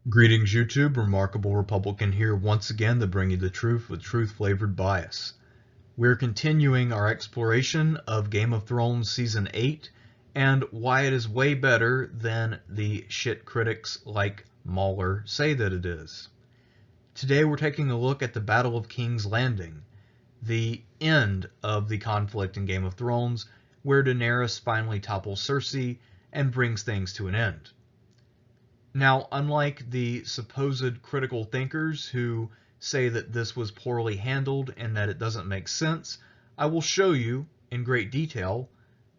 Greetings YouTube, Remarkable Republican here once again to bring you the truth with truth-flavored bias. We're continuing our exploration of Game of Thrones Season 8 and why it is way better than the shit critics like Mauler say that it is. Today we're taking a look at the Battle of King's Landing, the end of the conflict in Game of Thrones where Daenerys finally topples Cersei and brings things to an end. Now, unlike the supposed critical thinkers who say that this was poorly handled and that it doesn't make sense, I will show you in great detail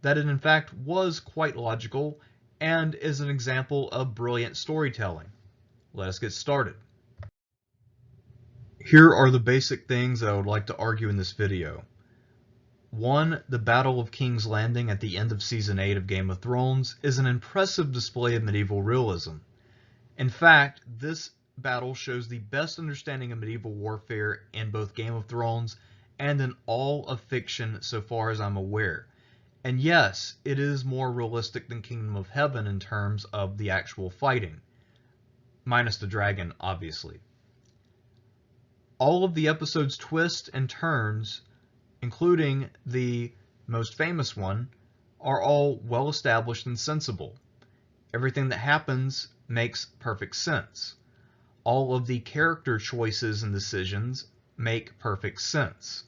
that it in fact was quite logical and is an example of brilliant storytelling. Let us get started. Here are the basic things that I would like to argue in this video. 1. The Battle of King's Landing at the end of Season 8 of Game of Thrones is an impressive display of medieval realism. In fact, this battle shows the best understanding of medieval warfare in both Game of Thrones and in all of fiction so far as I'm aware. And yes, it is more realistic than Kingdom of Heaven in terms of the actual fighting. Minus the dragon, obviously. All of the episode's twists and turns, including the most famous one, are all well established and sensible. Everything that happens makes perfect sense. All of the character choices and decisions make perfect sense.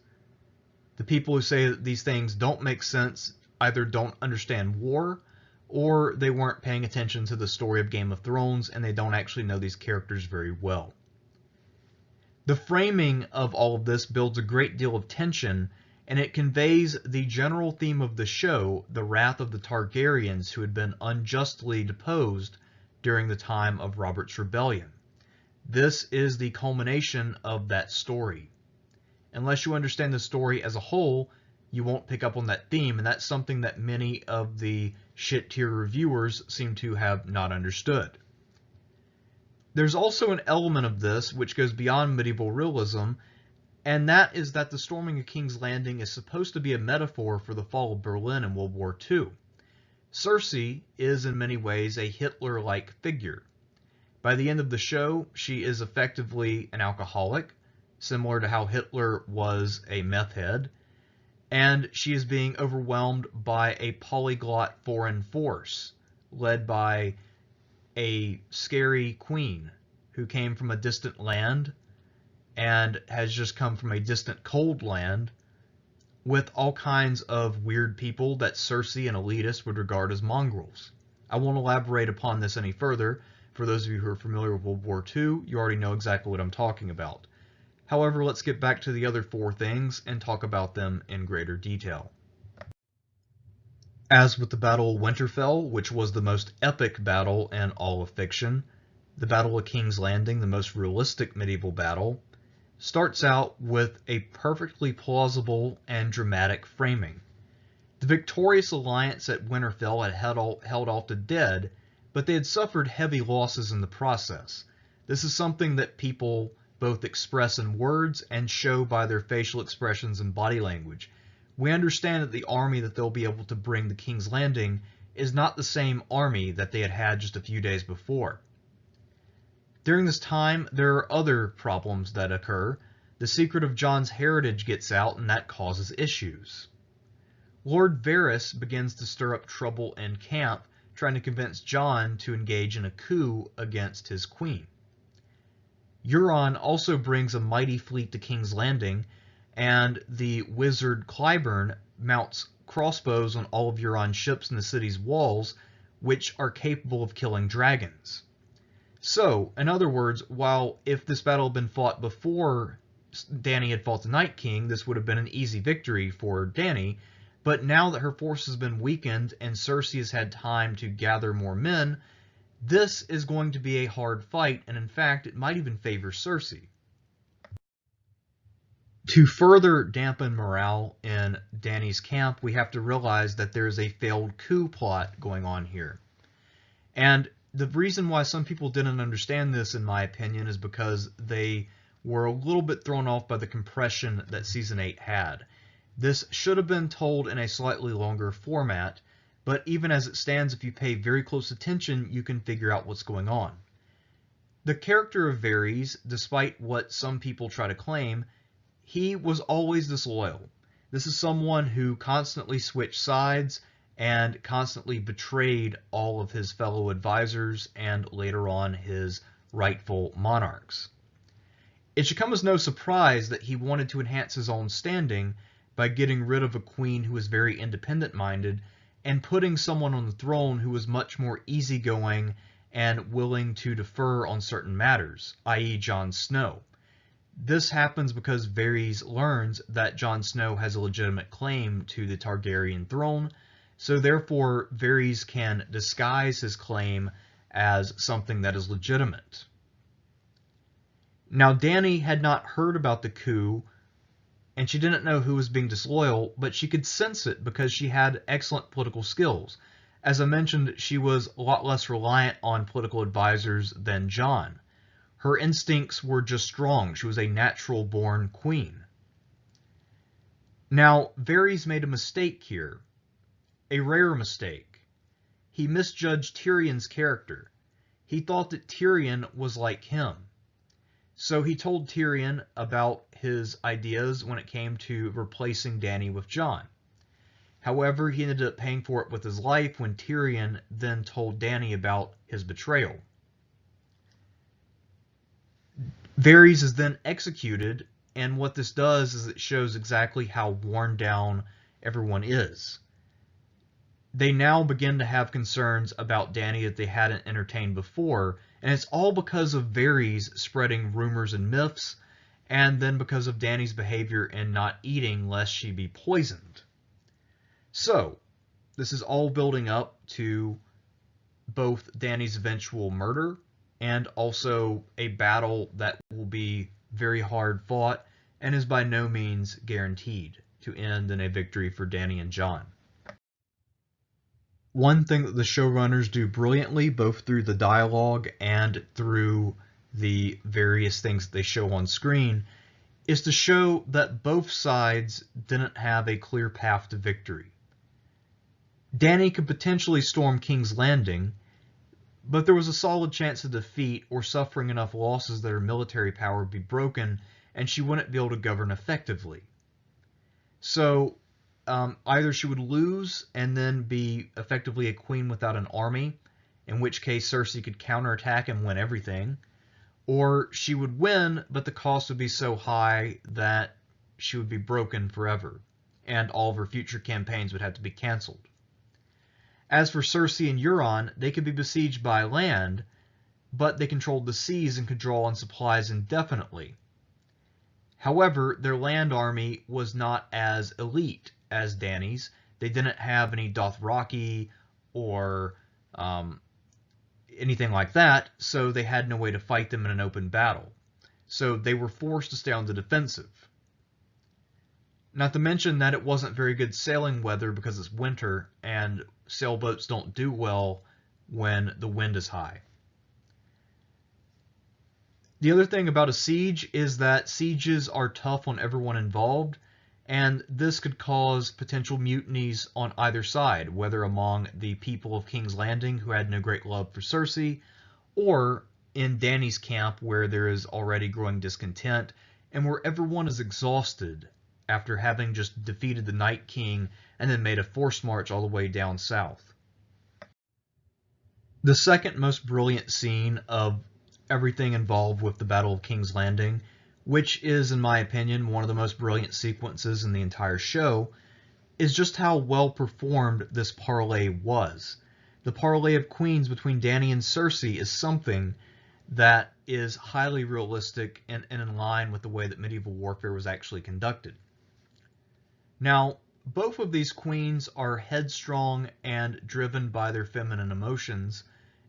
The people who say that these things don't make sense either don't understand war or they weren't paying attention to the story of Game of Thrones and they don't actually know these characters very well. The framing of all of this builds a great deal of tension, and it conveys the general theme of the show, the wrath of the Targaryens who had been unjustly deposed during the time of Robert's Rebellion. This is the culmination of that story. Unless you understand the story as a whole, you won't pick up on that theme, and that's something that many of the shit-tier reviewers seem to have not understood. There's also an element of this which goes beyond medieval realism, and that is that the storming of King's Landing is supposed to be a metaphor for the fall of Berlin in World War II. Cersei is in many ways a Hitler-like figure. By the end of the show, she is effectively an alcoholic, similar to how Hitler was a meth head, and she is being overwhelmed by a polyglot foreign force, led by a scary queen who came from a distant land and has just come from a distant cold land with all kinds of weird people that Cersei and elitists would regard as mongrels. I won't elaborate upon this any further. For those of you who are familiar with World War II, you already know exactly what I'm talking about. However, let's get back to the other four things and talk about them in greater detail. As with the Battle of Winterfell, which was the most epic battle in all of fiction, the Battle of King's Landing, the most realistic medieval battle, starts out with a perfectly plausible and dramatic framing. The victorious alliance at Winterfell had held off the dead, but they had suffered heavy losses in the process. This is something that people both express in words and show by their facial expressions and body language. We understand that the army that they'll be able to bring to King's Landing is not the same army that they had had just a few days before. During this time, there are other problems that occur. The secret of Jon's heritage gets out, and that causes issues. Lord Varys begins to stir up trouble in camp, trying to convince Jon to engage in a coup against his queen. Euron also brings a mighty fleet to King's Landing, and the wizard Clyburn mounts crossbows on all of Euron's ships in the city's walls, which are capable of killing dragons. So, in other words, while if this battle had been fought before Dany had fought the Night King, this would have been an easy victory for Dany, but now that her force has been weakened and Cersei has had time to gather more men, this is going to be a hard fight, and in fact, it might even favor Cersei. To further dampen morale in Dany's camp, we have to realize that there is a failed coup plot going on here. And the reason why some people didn't understand this, in my opinion, is because they were a little bit thrown off by the compression that Season 8 had. This should have been told in a slightly longer format, but even as it stands, if you pay very close attention, you can figure out what's going on. The character of Varys, despite what some people try to claim, he was always disloyal. This is someone who constantly switched sides and constantly betrayed all of his fellow advisors and later on his rightful monarchs. It should come as no surprise that he wanted to enhance his own standing by getting rid of a queen who was very independent-minded and putting someone on the throne who was much more easygoing and willing to defer on certain matters, i.e. Jon Snow. This happens because Varys learns that Jon Snow has a legitimate claim to the Targaryen throne, so therefore Varys can disguise his claim as something that is legitimate. Now, Dany had not heard about the coup, and she didn't know who was being disloyal, but she could sense it because she had excellent political skills. As I mentioned, she was a lot less reliant on political advisors than Jon. Her instincts were just strong. She was a natural-born queen. Now, Varys made a mistake here, a rare mistake. He misjudged Tyrion's character. He thought that Tyrion was like him. So he told Tyrion about his ideas when it came to replacing Dany with Jon. However, he ended up paying for it with his life when Tyrion then told Dany about his betrayal. Varys is then executed, and what this does is it shows exactly how worn down everyone is. They now begin to have concerns about Dany that they hadn't entertained before, and it's all because of Varys spreading rumors and myths, and then because of Dany's behavior in not eating lest she be poisoned. So, this is all building up to both Dany's eventual murder and also a battle that will be very hard fought and is by no means guaranteed to end in a victory for Dany and Jon. One thing that the showrunners do brilliantly, both through the dialogue and through the various things that they show on screen, is to show that both sides didn't have a clear path to victory. Dany could potentially storm King's Landing, but there was a solid chance of defeat or suffering enough losses that her military power would be broken and she wouldn't be able to govern effectively. So either she would lose and then be effectively a queen without an army, in which case Cersei could counterattack and win everything, or she would win, but the cost would be so high that she would be broken forever, and all of her future campaigns would have to be cancelled. As for Cersei and Euron, they could be besieged by land, but they controlled the seas and could draw on supplies indefinitely. However, their land army was not as elite as Dany's. They didn't have any Dothraki or anything like that, so they had no way to fight them in an open battle. So they were forced to stay on the defensive. Not to mention that it wasn't very good sailing weather because it's winter and sailboats don't do well when the wind is high. The other thing about a siege is that sieges are tough on everyone involved, and this could cause potential mutinies on either side, whether among the people of King's Landing who had no great love for Cersei, or in Dany's camp where there is already growing discontent and where everyone is exhausted after having just defeated the Night King and then made a forced march all the way down south. The second most brilliant scene of everything involved with the Battle of King's Landing, which is, in my opinion, one of the most brilliant sequences in the entire show, is just how well performed this parlay was. The parlay of queens between Dany and Cersei is something that is highly realistic and in line with the way that medieval warfare was actually conducted. Now, both of these queens are headstrong and driven by their feminine emotions,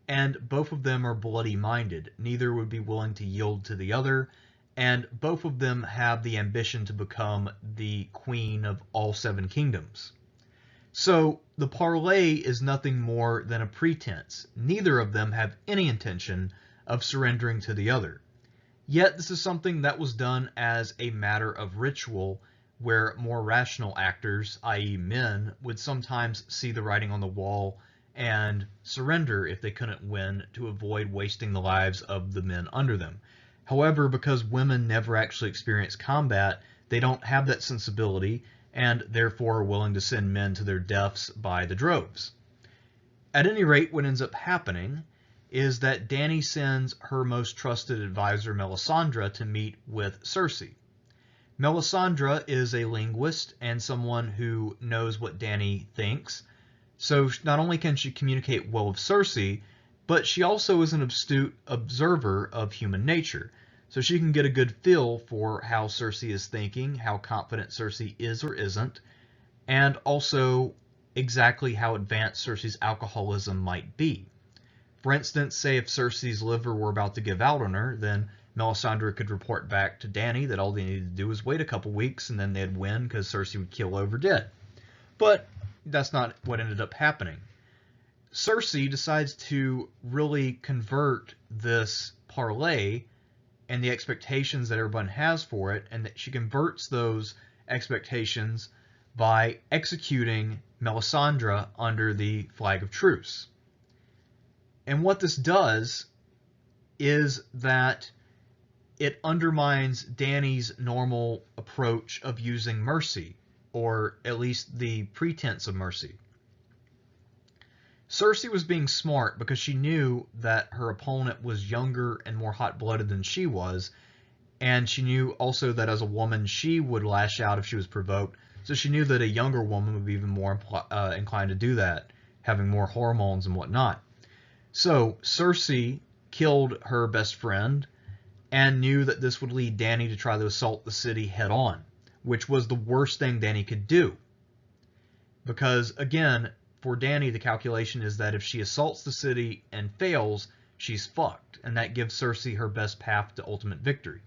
and both of them are bloody-minded. Neither would be willing to yield to the other, and both of them have the ambition to become the queen of all 7 kingdoms. So the parlay is nothing more than a pretense. Neither of them have any intention of surrendering to the other. Yet this is something that was done as a matter of ritual, where more rational actors, i.e. men, would sometimes see the writing on the wall and surrender if they couldn't win to avoid wasting the lives of the men under them. However, because women never actually experience combat, they don't have that sensibility and therefore are willing to send men to their deaths by the droves. At any rate, what ends up happening is that Dany sends her most trusted advisor, Melisandre, to meet with Cersei. Melisandre is a linguist and someone who knows what Dany thinks, so not only can she communicate well with Cersei, but she also is an astute observer of human nature, so she can get a good feel for how Cersei is thinking, how confident Cersei is or isn't, and also exactly how advanced Cersei's alcoholism might be. For instance, say if Cersei's liver were about to give out on her, then Melisandre could report back to Dany that all they needed to do was wait a couple weeks and then they'd win because Cersei would keel over dead. But that's not what ended up happening. Cersei decides to really convert this parlay and the expectations that everyone has for it, and that she converts those expectations by executing Melisandre under the flag of truce. And what this does is that it undermines Dany's normal approach of using mercy, or at least the pretense of mercy. Cersei was being smart because she knew that her opponent was younger and more hot-blooded than she was, and she knew also that as a woman she would lash out if she was provoked, so she knew that a younger woman would be even more inclined to do that, having more hormones and whatnot. So Cersei killed her best friend and knew that this would lead Dany to try to assault the city head-on, which was the worst thing Dany could do. Because, again, for Dany, the calculation is that if she assaults the city and fails, she's fucked, and that gives Cersei her best path to ultimate victory.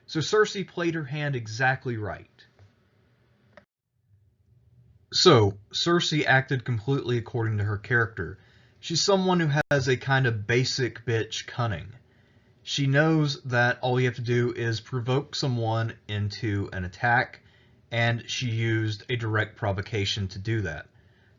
So Cersei played her hand exactly right. So, Cersei acted completely according to her character. She's someone who has a kind of basic bitch cunning. She knows that all you have to do is provoke someone into an attack, and she used a direct provocation to do that.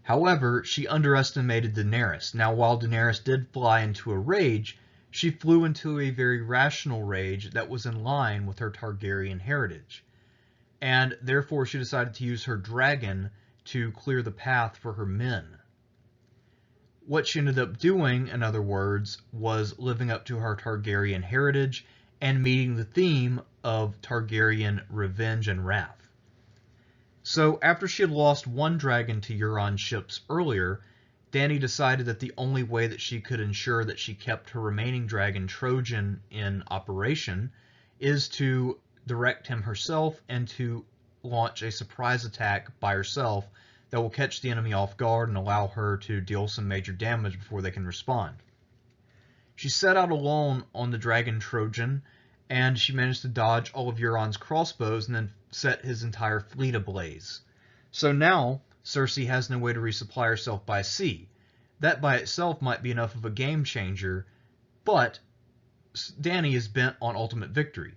However, she underestimated Daenerys. Now, while Daenerys did fly into a rage, she flew into a very rational rage that was in line with her Targaryen heritage. And therefore, she decided to use her dragon to clear the path for her men. What she ended up doing, in other words, was living up to her Targaryen heritage and meeting the theme of Targaryen revenge and wrath. So after she had lost one dragon to Euron's ships earlier, Dany decided that the only way that she could ensure that she kept her remaining dragon Trojan in operation is to direct him herself and to launch a surprise attack by herself that will catch the enemy off guard and allow her to deal some major damage before they can respond. She set out alone on the dragon Trojan, and she managed to dodge all of Euron's crossbows and then set his entire fleet ablaze. So now Cersei has no way to resupply herself by sea. That by itself might be enough of a game changer, but Dany is bent on ultimate victory.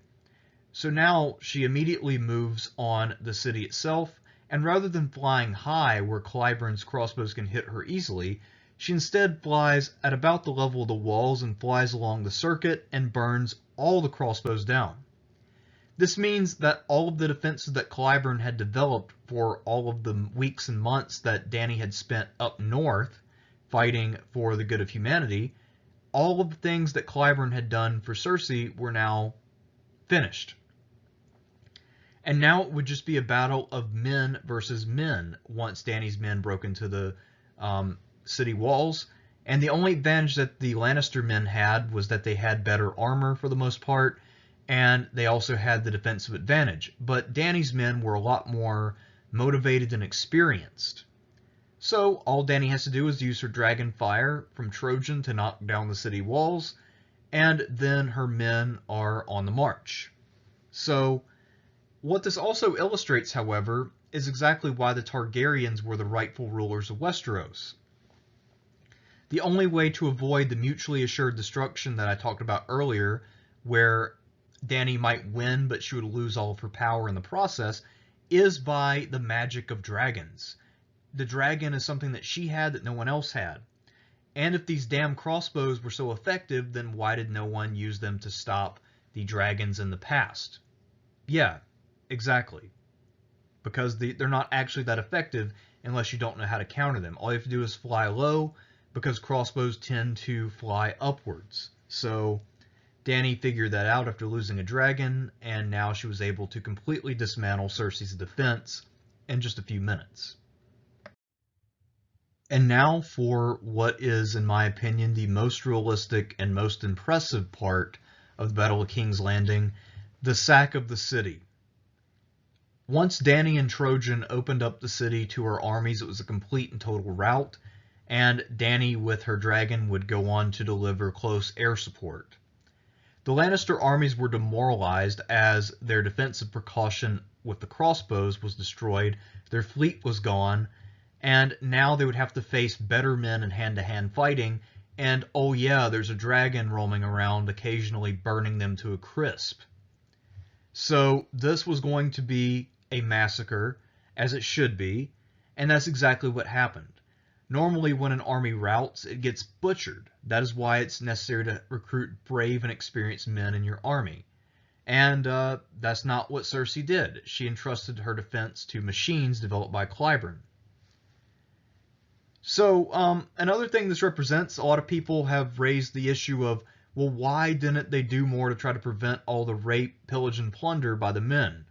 So now she immediately moves on the city itself, and rather than flying high where Qyburne's crossbows can hit her easily, she instead flies at about the level of the walls and flies along the circuit and burns all the crossbows down. This means that all of the defenses that Qyburne had developed for all of the weeks and months that Dany had spent up north fighting for the good of humanity, all of the things that Qyburne had done for Cersei were now finished. And now it would just be a battle of men versus men once Dany's men broke into the city walls. And the only advantage that the Lannister men had was that they had better armor for the most part, and they also had the defensive advantage. But Dany's men were a lot more motivated and experienced. So all Dany has to do is use her dragon fire from Trojan to knock down the city walls, and then her men are on the march. So what this also illustrates, however, is exactly why the Targaryens were the rightful rulers of Westeros. The only way to avoid the mutually assured destruction that I talked about earlier, where Dany might win but she would lose all of her power in the process, is by the magic of dragons. The dragon is something that she had that no one else had. And if these damn crossbows were so effective, then why did no one use them to stop the dragons in the past? Yeah, exactly. Because they're not actually that effective unless you don't know how to counter them. All you have to do is fly low, because crossbows tend to fly upwards. So Dany figured that out after losing a dragon, and now she was able to completely dismantle Cersei's defense in just a few minutes. And now for what is, in my opinion, the most realistic and most impressive part of the Battle of King's Landing, the sack of the city. Once Dany and Trojan opened up the city to her armies, it was a complete and total rout, and Dany with her dragon would go on to deliver close air support. The Lannister armies were demoralized as their defensive precaution with the crossbows was destroyed, their fleet was gone, and now they would have to face better men in hand-to-hand fighting, and oh yeah, there's a dragon roaming around, occasionally burning them to a crisp. So this was going to be a massacre, as it should be, and that's exactly what happened. Normally when an army routs, it gets butchered. That is why it's necessary to recruit brave and experienced men in your army. And that's not what Cersei did. She entrusted her defense to machines developed by Cleganebowl. So another thing this represents, a lot of people have raised the issue of, well, why didn't they do more to try to prevent all the rape, pillage, and plunder by the men?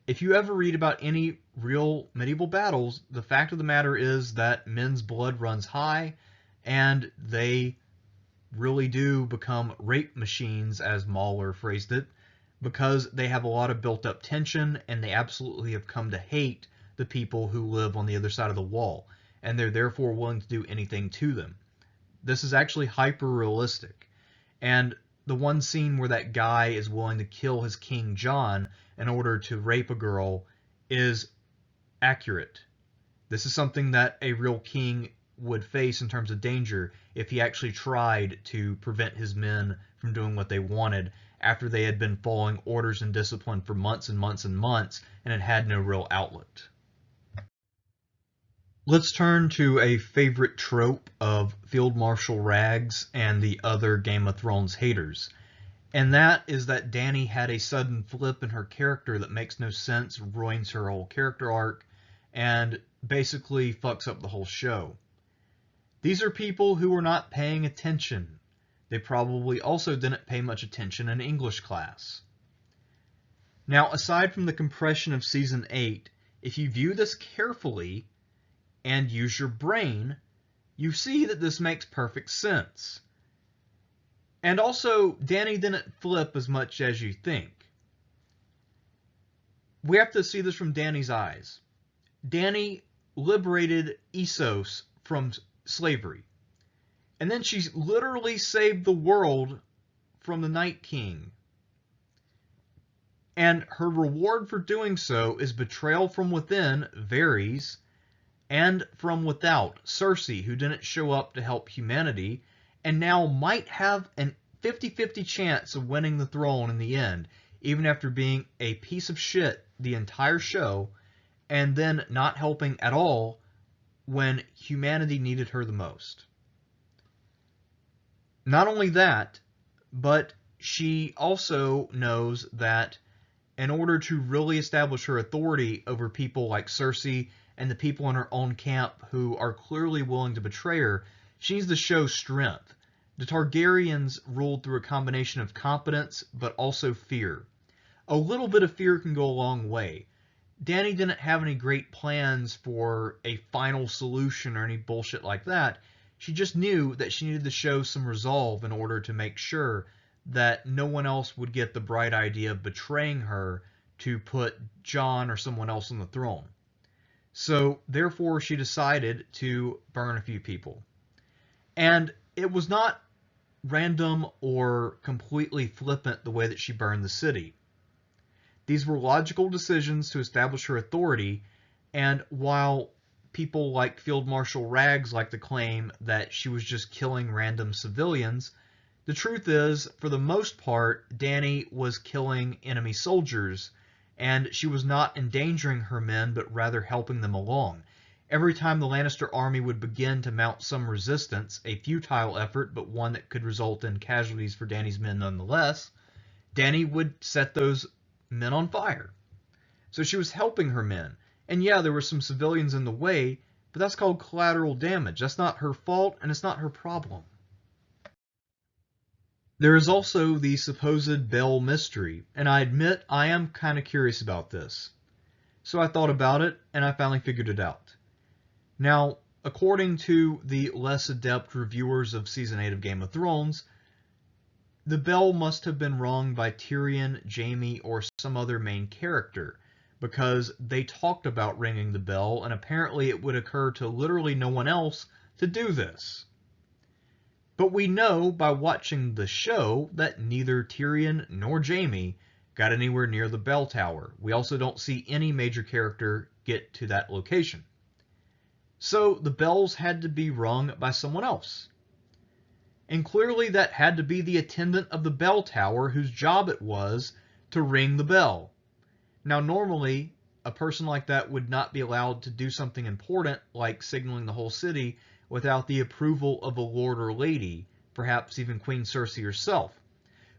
If you ever read about any real medieval battles, the fact of the matter is that men's blood runs high, and they really do become rape machines, as Mahler phrased it, because they have a lot of built-up tension, and they absolutely have come to hate the people who live on the other side of the wall, and they're therefore willing to do anything to them. This is actually hyper-realistic, and the one scene where that guy is willing to kill his King John in order to rape a girl is accurate. This is something that a real king would face in terms of danger if he actually tried to prevent his men from doing what they wanted after they had been following orders and discipline for months and months and months and had no real outlet. Let's turn to a favorite trope of Field Marshal Rags and the other Game of Thrones haters. And that is that Dany had a sudden flip in her character that makes no sense, ruins her whole character arc, and basically fucks up the whole show. These are people who were not paying attention. They probably also didn't pay much attention in English class. Now, aside from the compression of Season 8, if you view this carefully and use your brain, you see that this makes perfect sense. And also, Dany didn't flip as much as you think. We have to see this from Dany's eyes. Dany liberated Essos from slavery. And then she literally saved the world from the Night King. And her reward for doing so is betrayal from within, Varys, and from without, Cersei, who didn't show up to help humanity, and now might have a 50-50 chance of winning the throne in the end, even after being a piece of shit the entire show, and then not helping at all when humanity needed her the most. Not only that, but she also knows that in order to really establish her authority over people like Cersei and the people in her own camp who are clearly willing to betray her, she needs to show strength. The Targaryens ruled through a combination of competence, but also fear. A little bit of fear can go a long way. Dany didn't have any great plans for a final solution or any bullshit like that. She just knew that she needed to show some resolve in order to make sure that no one else would get the bright idea of betraying her to put Jon or someone else on the throne. So, therefore, she decided to burn a few people. And it was not random or completely flippant the way that she burned the city. These were logical decisions to establish her authority, and while people like Field Marshal Rags like to claim that she was just killing random civilians, the truth is, for the most part, Dany was killing enemy soldiers, and she was not endangering her men, but rather helping them along. Every time the Lannister army would begin to mount some resistance, a futile effort, but one that could result in casualties for Dany's men nonetheless, Dany would set those men on fire. So she was helping her men. And yeah, there were some civilians in the way, but that's called collateral damage. That's not her fault, and it's not her problem. There is also the supposed Bell mystery, and I admit I am kind of curious about this. So I thought about it, and I finally figured it out. Now, according to the less adept reviewers of Season 8 of Game of Thrones, the bell must have been rung by Tyrion, Jaime, or some other main character, because they talked about ringing the bell, and apparently it would occur to literally no one else to do this. But we know by watching the show that neither Tyrion nor Jaime got anywhere near the bell tower. We also don't see any major character get to that location. So the bells had to be rung by someone else. And clearly that had to be the attendant of the bell tower whose job it was to ring the bell. Now normally, a person like that would not be allowed to do something important like signaling the whole city without the approval of a lord or lady, perhaps even Queen Cersei herself.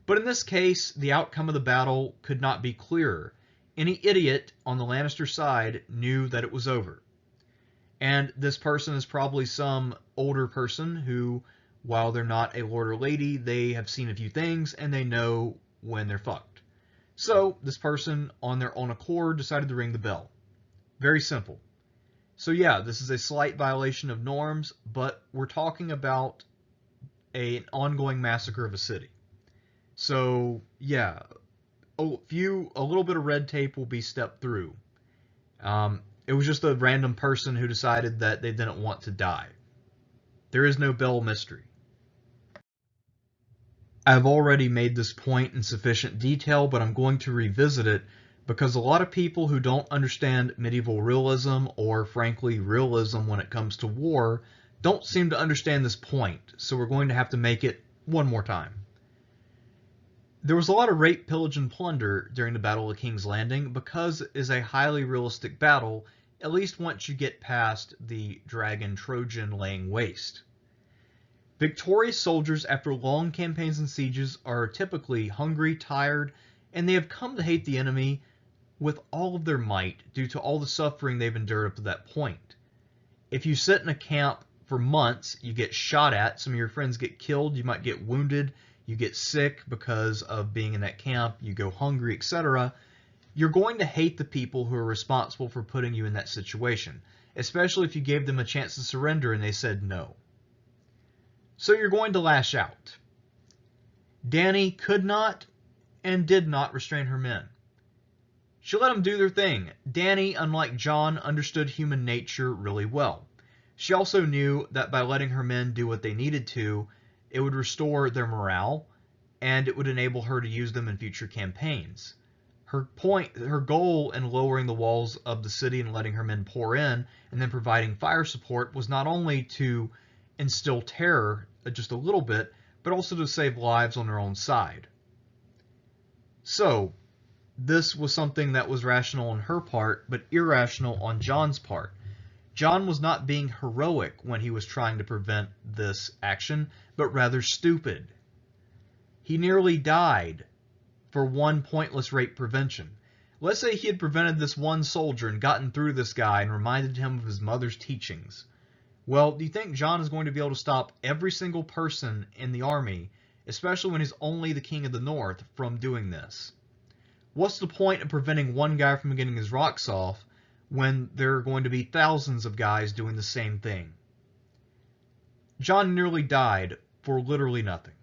But in this case, the outcome of the battle could not be clearer. Any idiot on the Lannister side knew that it was over. And this person is probably some older person who, while they're not a lord or lady, they have seen a few things and they know when they're fucked. So this person, on their own accord, decided to ring the bell. Very simple. So yeah, this is a slight violation of norms, but we're talking about an ongoing massacre of a city. So yeah, a little bit of red tape will be stepped through. It was just a random person who decided that they didn't want to die. There is no bell mystery. I've already made this point in sufficient detail, but I'm going to revisit it because a lot of people who don't understand medieval realism, or frankly realism when it comes to war, don't seem to understand this point, so we're going to have to make it one more time. There was a lot of rape, pillage, and plunder during the Battle of King's Landing because it is a highly realistic battle, at least once you get past the dragon Trojan laying waste. Victorious soldiers after long campaigns and sieges are typically hungry, tired, and they have come to hate the enemy with all of their might due to all the suffering they've endured up to that point. If you sit in a camp for months, you get shot at, some of your friends get killed, you might get wounded, you get sick because of being in that camp, you go hungry, etc., you're going to hate the people who are responsible for putting you in that situation, especially if you gave them a chance to surrender and they said no. So you're going to lash out. Dany could not and did not restrain her men. She let them do their thing. Dany, unlike Jon, understood human nature really well. She also knew that by letting her men do what they needed to, it would restore their morale, and it would enable her to use them in future campaigns. Her goal in lowering the walls of the city and letting her men pour in, and then providing fire support, was not only to instill terror just a little bit, but also to save lives on their own side. So, this was something that was rational on her part, but irrational on Jon's part. Jon was not being heroic when he was trying to prevent this action, but rather stupid. He nearly died for one pointless rape prevention. Let's say he had prevented this one soldier and gotten through this guy and reminded him of his mother's teachings. Well, do you think Jon is going to be able to stop every single person in the army, especially when he's only the king of the north, from doing this? What's the point of preventing one guy from getting his rocks off when there are going to be thousands of guys doing the same thing? Jon nearly died for literally nothing.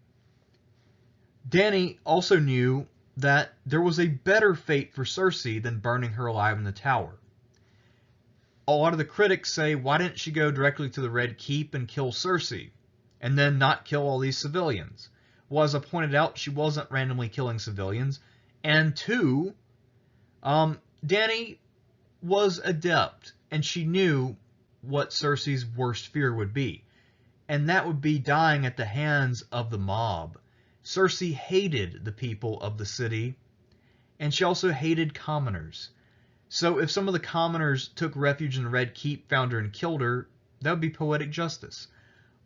Dany also knew that there was a better fate for Cersei than burning her alive in the tower. A lot of the critics say, why didn't she go directly to the Red Keep and kill Cersei, and then not kill all these civilians? Well, as I pointed out, she wasn't randomly killing civilians. And two, Dany was adept, and she knew what Cersei's worst fear would be, and that would be dying at the hands of the mob. Cersei hated the people of the city, and she also hated commoners. So if some of the commoners took refuge in the Red Keep, found her and killed her, that would be poetic justice.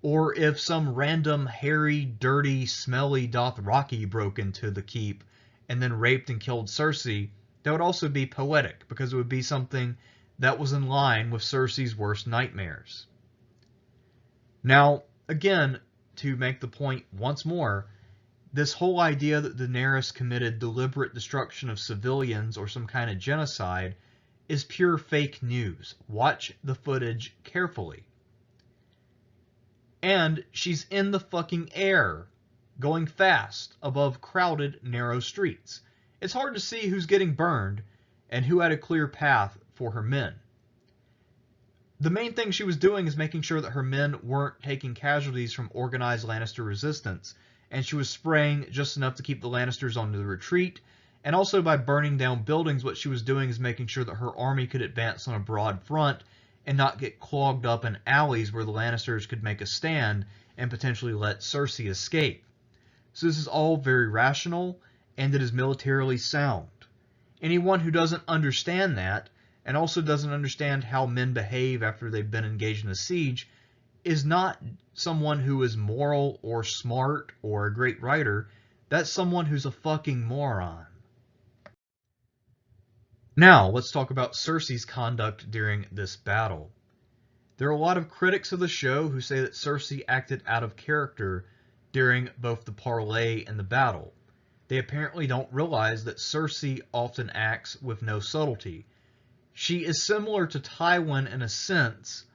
Or if some random, hairy, dirty, smelly Dothraki broke into the keep and then raped and killed Cersei, that would also be poetic, because it would be something that was in line with Cersei's worst nightmares. Now, again, to make the point once more, this whole idea that Daenerys committed deliberate destruction of civilians or some kind of genocide is pure fake news. Watch the footage carefully. And she's in the fucking air, going fast above crowded, narrow streets. It's hard to see who's getting burned and who had a clear path for her men. The main thing she was doing is making sure that her men weren't taking casualties from organized Lannister resistance, and she was spraying just enough to keep the Lannisters on the retreat, and also by burning down buildings, what she was doing is making sure that her army could advance on a broad front and not get clogged up in alleys where the Lannisters could make a stand and potentially let Cersei escape. So this is all very rational, and it is militarily sound. Anyone who doesn't understand that, and also doesn't understand how men behave after they've been engaged in a siege, is not someone who is moral or smart or a great writer. That's someone who's a fucking moron. Now, let's talk about Cersei's conduct during this battle. There are a lot of critics of the show who say that Cersei acted out of character during both the parlay and the battle. They apparently don't realize that Cersei often acts with no subtlety. She is similar to Tywin in a sense,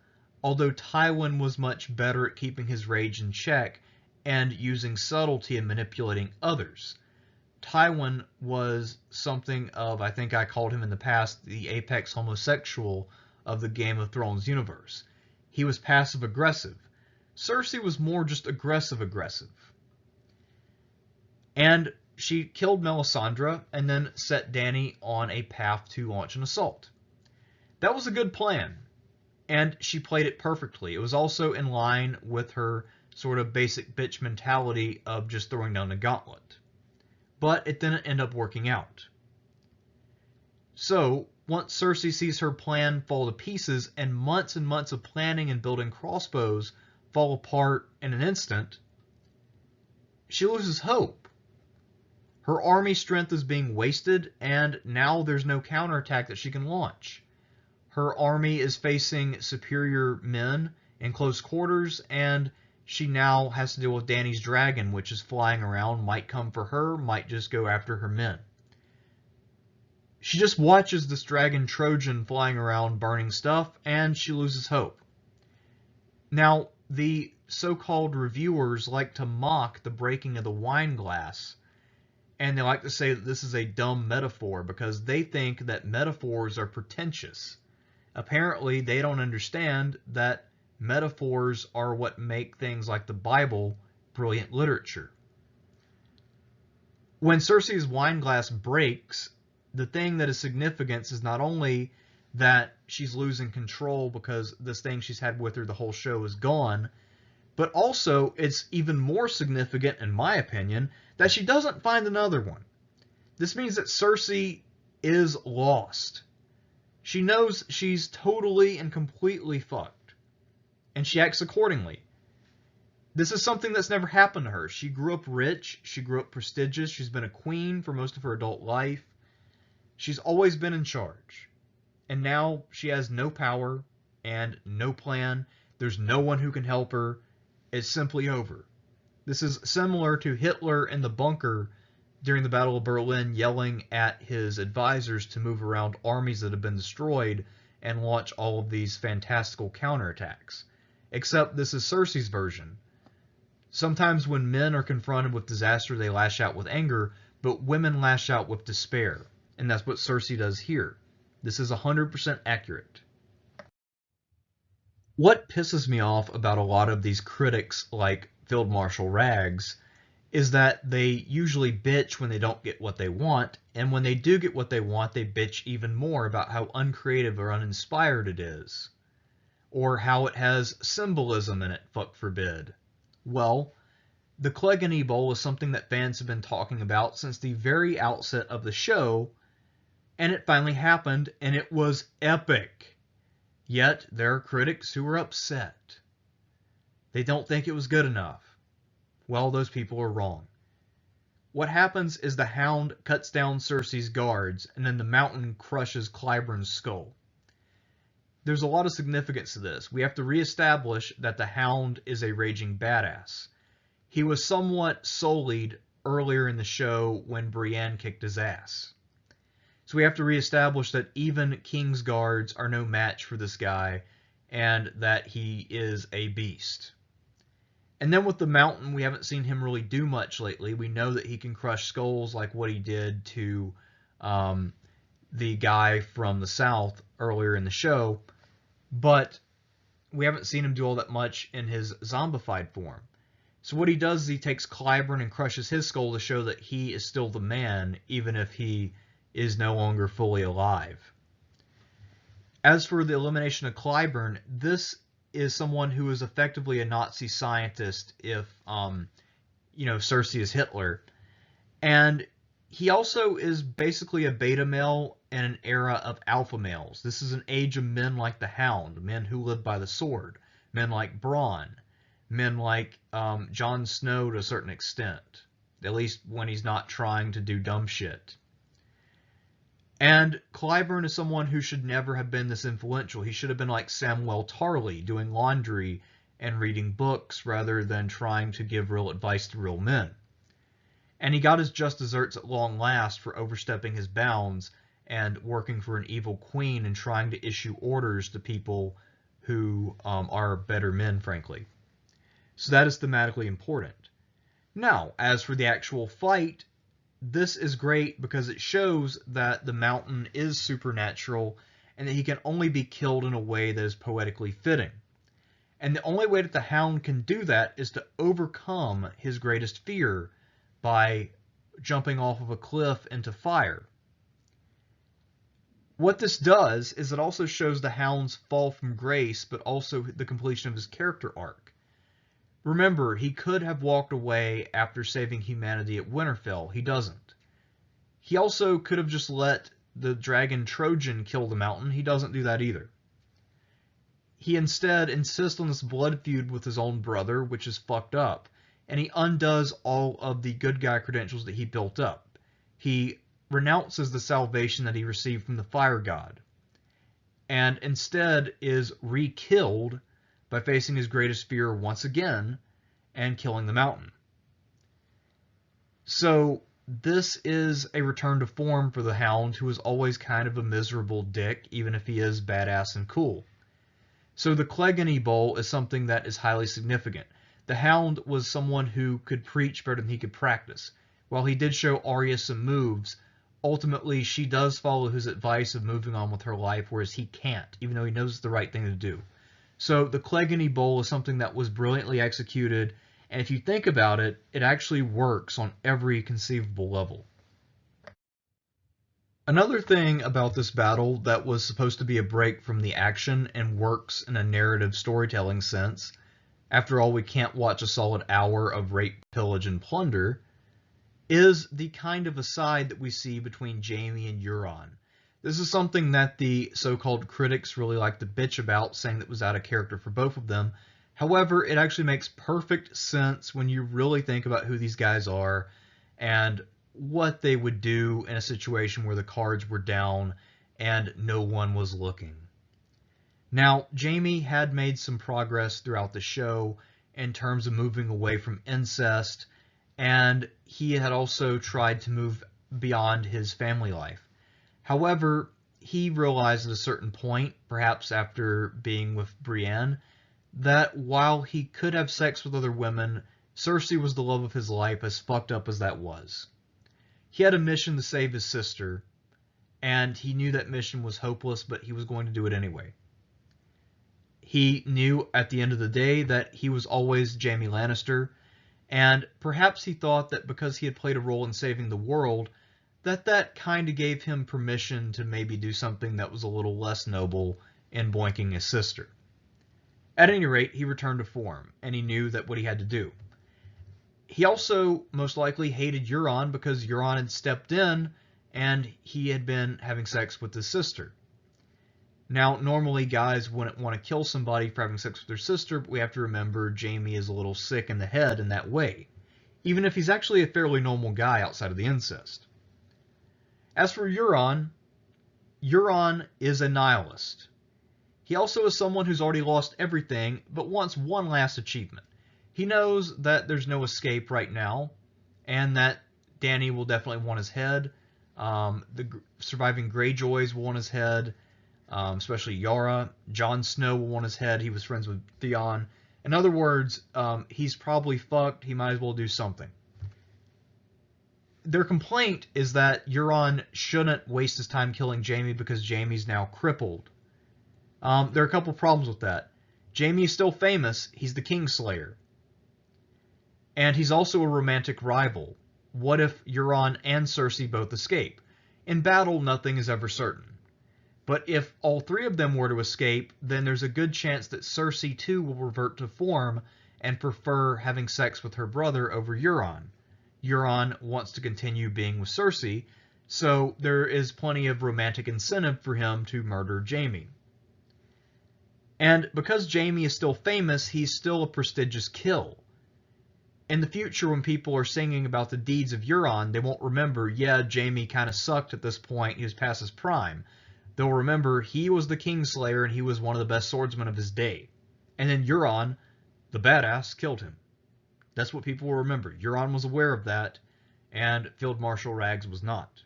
although Tywin was much better at keeping his rage in check and using subtlety and manipulating others. Tywin was something of, I think I called him in the past, the apex homosexual of the Game of Thrones universe. He was passive-aggressive. Cersei was more just aggressive-aggressive. And she killed Melisandre and then set Dany on a path to launch an assault. That was a good plan, and she played it perfectly. It was also in line with her sort of basic bitch mentality of just throwing down the gauntlet. But it didn't end up working out. So, once Cersei sees her plan fall to pieces and months of planning and building crossbows fall apart in an instant, she loses hope. Her army strength is being wasted, and now there's no counterattack that she can launch. Her army is facing superior men in close quarters, and she now has to deal with Dany's dragon, which is flying around, might come for her, might just go after her men. She just watches this dragon Trojan flying around burning stuff, and she loses hope. Now, the so-called reviewers like to mock the breaking of the wine glass, and they like to say that this is a dumb metaphor because they think that metaphors are pretentious. Apparently, they don't understand that metaphors are what make things like the Bible brilliant literature. When Cersei's wine glass breaks, the thing that is significant is not only that she's losing control because this thing she's had with her the whole show is gone, but also it's even more significant, in my opinion, that she doesn't find another one. This means that Cersei is lost. She knows she's totally and completely fucked, and she acts accordingly. This is something that's never happened to her. She grew up rich, she grew up prestigious, she's been a queen for most of her adult life. She's always been in charge. And now she has no power and no plan. There's no one who can help her. It's simply over. This is similar to Hitler in the bunker during the Battle of Berlin yelling at his advisors to move around armies that have been destroyed and launch all of these fantastical counterattacks. Except this is Cersei's version. Sometimes when men are confronted with disaster, they lash out with anger, but women lash out with despair. And that's what Cersei does here. This is 100% accurate. What pisses me off about a lot of these critics like Field Marshal Rags is that they usually bitch when they don't get what they want, and when they do get what they want, they bitch even more about how uncreative or uninspired it is, or how it has symbolism in it, fuck forbid. Well, the Cleganebowl is something that fans have been talking about since the very outset of the show, And it finally happened, and it was epic. Yet there are critics who are upset. They don't think it was good enough. Well, those people are wrong. What happens is the Hound cuts down Cersei's guards, and then the Mountain crushes Qyburne's skull. There's a lot of significance to this. We have to reestablish that the Hound is a raging badass. He was somewhat sullied earlier in the show when Brienne kicked his ass. So we have to reestablish that even King's guards are no match for this guy, and that he is a beast. And then with the Mountain, we haven't seen him really do much lately. We know that he can crush skulls like what he did to the guy from the south earlier in the show, but we haven't seen him do all that much in his zombified form. So what he does is he takes Qyburne and crushes his skull to show that he is still the man, even if he is no longer fully alive. As for the elimination of Qyburne, this is someone who is effectively a Nazi scientist if, Cersei is Hitler. And he also is basically a beta male in an era of alpha males. This is an age of men like the Hound, men who live by the sword, men like Bran, men like Jon Snow to a certain extent, at least when he's not trying to do dumb shit. And Qyburne is someone who should never have been this influential. He should have been like Samwell Tarly, doing laundry and reading books rather than trying to give real advice to real men. And he got his just desserts at long last for overstepping his bounds and working for an evil queen and trying to issue orders to people who are better men, frankly. So that is thematically important. Now, as for the actual fight, this is great because it shows that the Mountain is supernatural and that he can only be killed in a way that is poetically fitting. And the only way that the Hound can do that is to overcome his greatest fear by jumping off of a cliff into fire. What this does is it also shows the Hound's fall from grace, but also the completion of his character arc. Remember, he could have walked away after saving humanity at Winterfell. He doesn't. He also could have just let the dragon Trojan kill the Mountain. He doesn't do that either. He instead insists on this blood feud with his own brother, which is fucked up, and he undoes all of the good guy credentials that he built up. He renounces the salvation that he received from the fire god, and instead is re-killed by facing his greatest fear once again and killing the Mountain. So this is a return to form for the Hound, who is always kind of a miserable dick, even if he is badass and cool. So the Cleganebowl is something that is highly significant. The Hound was someone who could preach better than he could practice. While he did show Arya some moves, ultimately she does follow his advice of moving on with her life, whereas he can't, even though he knows it's the right thing to do. So the Cleganebowl is something that was brilliantly executed, and if you think about it, it actually works on every conceivable level. Another thing about this battle that was supposed to be a break from the action and works in a narrative storytelling sense, after all, we can't watch a solid hour of rape, pillage, and plunder, is the kind of aside that we see between Jaime and Euron. This is something that the so-called critics really like to bitch about, saying that it was out of character for both of them. However, it actually makes perfect sense when you really think about who these guys are and what they would do in a situation where the cards were down and no one was looking. Now, Jaime had made some progress throughout the show in terms of moving away from incest, and he had also tried to move beyond his family life. However, he realized at a certain point, perhaps after being with Brienne, that while he could have sex with other women, Cersei was the love of his life, as fucked up as that was. He had a mission to save his sister, and he knew that mission was hopeless, but he was going to do it anyway. He knew at the end of the day that he was always Jaime Lannister, and perhaps he thought that because he had played a role in saving the world, that kind of gave him permission to maybe do something that was a little less noble in boinking his sister. At any rate, he returned to form, and he knew that what he had to do. He also most likely hated Euron because Euron had stepped in and he had been having sex with his sister. Now, normally guys wouldn't want to kill somebody for having sex with their sister, but we have to remember Jaime is a little sick in the head in that way, even if he's actually a fairly normal guy outside of the incest. As for Euron, Euron is a nihilist. He also is someone who's already lost everything, but wants one last achievement. He knows that there's no escape right now, and that Dany will definitely want his head. The surviving Greyjoys will want his head, especially Yara. Jon Snow will want his head. He was friends with Theon. In other words, he's probably fucked. He might as well do something. Their complaint is that Euron shouldn't waste his time killing Jaime because Jaime's now crippled. There are a couple problems with that. Jaime is still famous. He's the Kingslayer. And he's also a romantic rival. What if Euron and Cersei both escape? In battle, nothing is ever certain. But if all three of them were to escape, then there's a good chance that Cersei too will revert to form and prefer having sex with her brother over Euron. Euron wants to continue being with Cersei, so there is plenty of romantic incentive for him to murder Jaime. And because Jaime is still famous, he's still a prestigious kill. In the future, when people are singing about the deeds of Euron, they won't remember, yeah, Jaime kind of sucked at this point, he was past his prime. They'll remember he was the Kingslayer and he was one of the best swordsmen of his day. And then Euron, the badass, killed him. That's what people will remember. Euron was aware of that, and Field Marshal Rags was not.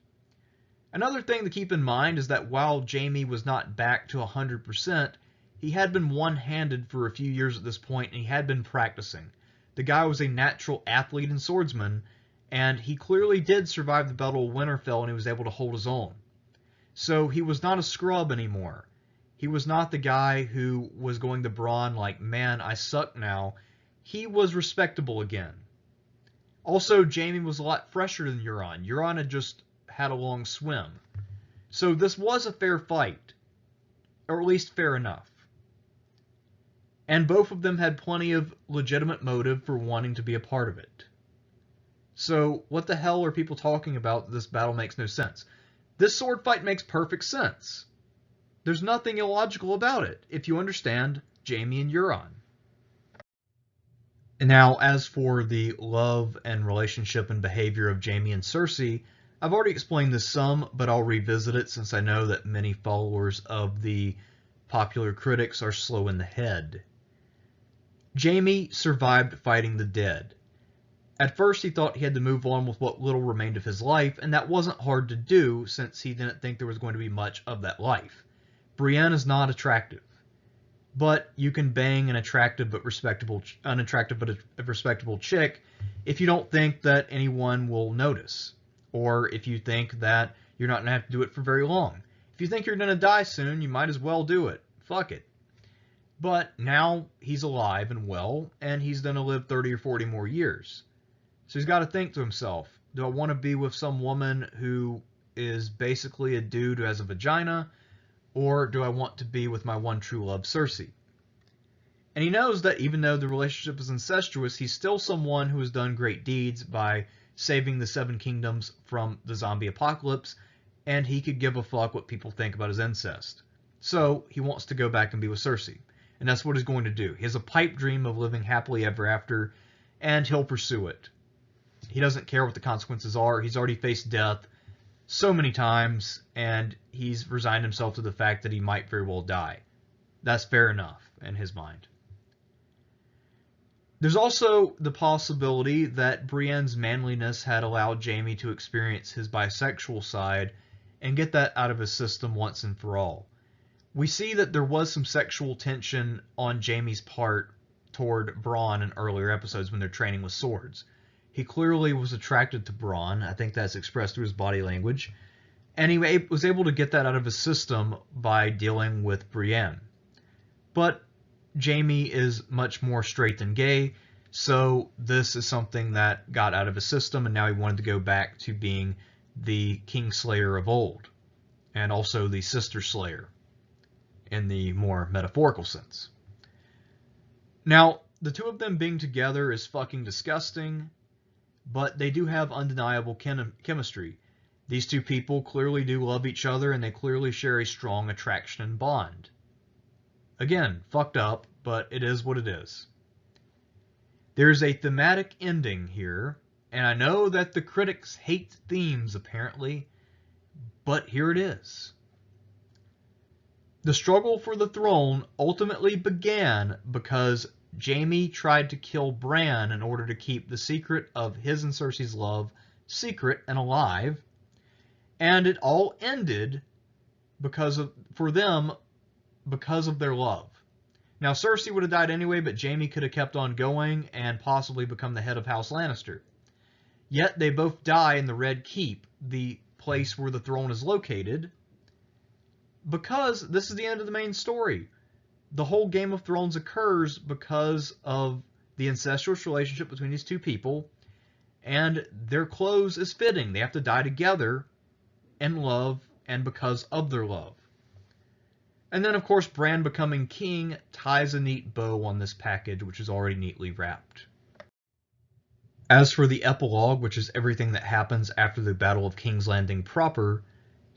Another thing to keep in mind is that while Jaime was not back to 100%, he had been one-handed for a few years at this point, and he had been practicing. The guy was a natural athlete and swordsman, and he clearly did survive the Battle of Winterfell, and he was able to hold his own. So he was not a scrub anymore. He was not the guy who was going to Bran like, man, I suck now. He was respectable again. Also, Jaime was a lot fresher than Euron. Euron had just had a long swim. So this was a fair fight, or at least fair enough. And both of them had plenty of legitimate motive for wanting to be a part of it. So what the hell are people talking about? This battle makes no sense. This sword fight makes perfect sense. There's nothing illogical about it, if you understand Jaime and Euron. Now, as for the love and relationship and behavior of Jaime and Cersei, I've already explained this some, but I'll revisit it since I know that many followers of the popular critics are slow in the head. Jaime survived fighting the dead. At first, he thought he had to move on with what little remained of his life, and that wasn't hard to do since he didn't think there was going to be much of that life. Brienne is not attractive. But you can bang an unattractive but a respectable chick if you don't think that anyone will notice, or if you think that you're not going to have to do it for very long. If you think you're going to die soon, you might as well do it. Fuck it. But now he's alive and well, and he's going to live 30 or 40 more years. So he's got to think to himself, do I want to be with some woman who is basically a dude who has a vagina, or do I want to be with my one true love, Cersei? And he knows that even though the relationship is incestuous, he's still someone who has done great deeds by saving the Seven Kingdoms from the zombie apocalypse, and he could give a fuck what people think about his incest. So he wants to go back and be with Cersei, and that's what he's going to do. He has a pipe dream of living happily ever after, and he'll pursue it. He doesn't care what the consequences are. He's already faced death so many times, and he's resigned himself to the fact that he might very well die. That's fair enough in his mind. There's also the possibility that Brienne's manliness had allowed Jaime to experience his bisexual side and get that out of his system once and for all. We see that there was some sexual tension on Jaime's part toward Bran in earlier episodes when they're training with swords. He clearly was attracted to Bran. I think that's expressed through his body language. And he was able to get that out of his system by dealing with Brienne. But Jaime is much more straight than gay, so this is something that got out of his system, and now he wanted to go back to being the Kingslayer of old, and also the Sister Slayer in the more metaphorical sense. Now, the two of them being together is fucking disgusting, but they do have undeniable chemistry. These two people clearly do love each other, and they clearly share a strong attraction and bond. Again, fucked up, but it is what it is. There's a thematic ending here, and I know that the critics hate themes, apparently, but here it is. The struggle for the throne ultimately began because Jaime tried to kill Bran in order to keep the secret of his and Cersei's love secret and alive, and it all ended because of their love. Now, Cersei would have died anyway, but Jaime could have kept on going and possibly become the head of House Lannister. Yet they both die in the Red Keep, the place where the throne is located, because this is the end of the main story. The whole Game of Thrones occurs because of the incestuous relationship between these two people, and their close is fitting. They have to die together in love and because of their love. And then, of course, Bran becoming king ties a neat bow on this package, which is already neatly wrapped. As for the epilogue, which is everything that happens after the Battle of King's Landing proper,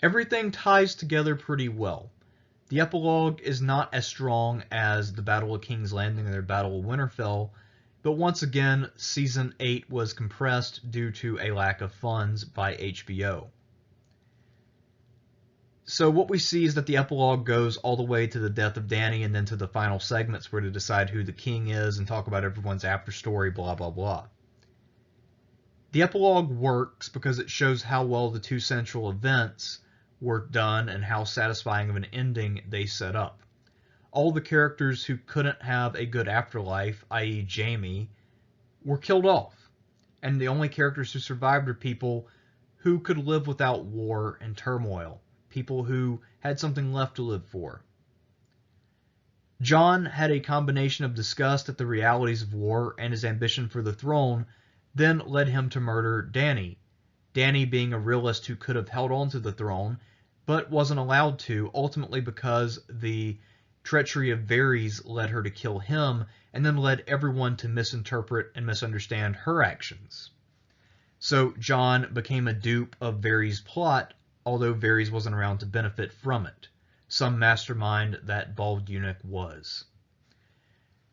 everything ties together pretty well. The epilogue is not as strong as the Battle of King's Landing or the Battle of Winterfell, but once again, Season 8 was compressed due to a lack of funds by HBO. So what we see is that the epilogue goes all the way to the death of Dany and then to the final segments where to decide who the king is and talk about everyone's after story, blah, blah, blah. The epilogue works because it shows how well the two central events were done and how satisfying of an ending they set up. All the characters who couldn't have a good afterlife, i.e. Jaime, were killed off. And the only characters who survived are people who could live without war and turmoil. People who had something left to live for. Jon had a combination of disgust at the realities of war and his ambition for the throne, then led him to murder Dany. Dany being a realist who could have held on to the throne, but wasn't allowed to, ultimately because the treachery of Varys led her to kill him, and then led everyone to misinterpret and misunderstand her actions. So Jon became a dupe of Varys' plot, although Varys wasn't around to benefit from it. Some mastermind that bald eunuch was.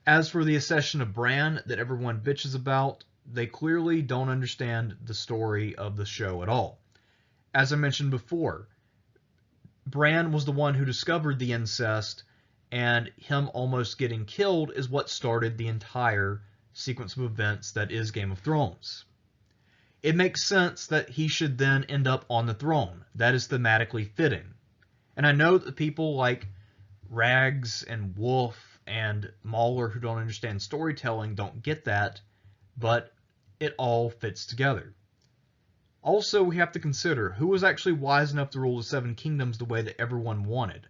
As for the accession of Bran that everyone bitches about, they clearly don't understand the story of the show at all. As I mentioned before, Bran was the one who discovered the incest, and him almost getting killed is what started the entire sequence of events that is Game of Thrones. It makes sense that he should then end up on the throne. That is thematically fitting. And I know that people like Rags and Wolf and Mauler who don't understand storytelling don't get that, but it all fits together. Also, we have to consider who was actually wise enough to rule the Seven Kingdoms the way that everyone wanted.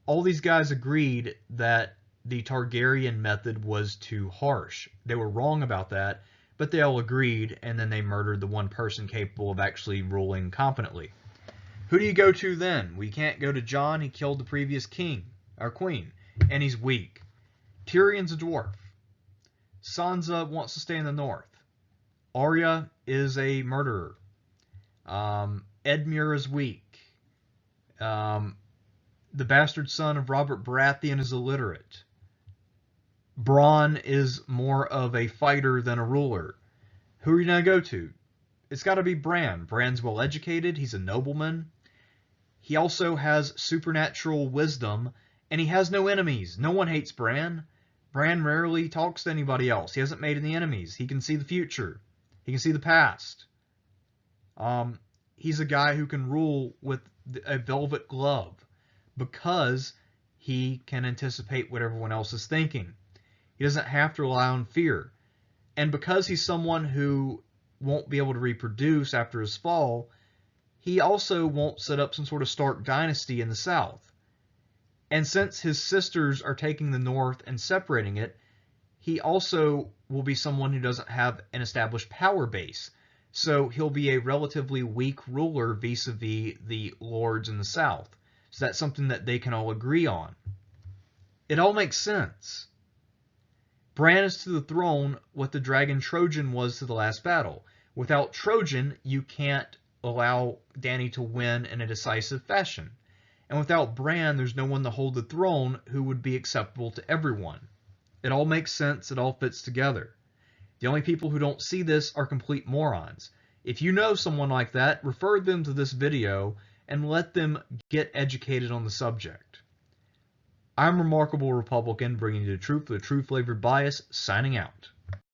All these guys agreed that the Targaryen method was too harsh. They were wrong about that, but they all agreed, and then they murdered the one person capable of actually ruling competently. Who do you go to then? We can't go to Jon. He killed the previous king, or queen, and he's weak. Tyrion's a dwarf. Sansa wants to stay in the north. Arya is a murderer. Edmure is weak. The bastard son of Robert Baratheon is illiterate. Bronn is more of a fighter than a ruler. Who are you going to go to? It's got to be Bran. Bran's well educated. He's a nobleman. He also has supernatural wisdom, and he has no enemies. No one hates Bran. Bran rarely talks to anybody else. He hasn't made any enemies. He can see the future. He can see the past. He's a guy who can rule with a velvet glove because he can anticipate what everyone else is thinking. He doesn't have to rely on fear. And because he's someone who won't be able to reproduce after his fall, he also won't set up some sort of Stark dynasty in the south. And since his sisters are taking the north and separating it, he also will be someone who doesn't have an established power base. So he'll be a relatively weak ruler vis-a-vis the lords in the south. So that's something that they can all agree on. It all makes sense. Bran is to the throne what the dragon Trojan was to the last battle. Without Trojan, you can't allow Dany to win in a decisive fashion. And without Bran, there's no one to hold the throne who would be acceptable to everyone. It all makes sense, it all fits together. The only people who don't see this are complete morons. If you know someone like that, refer them to this video and let them get educated on the subject. I'm Remarkable Republican, bringing you the truth with a true flavored bias, signing out.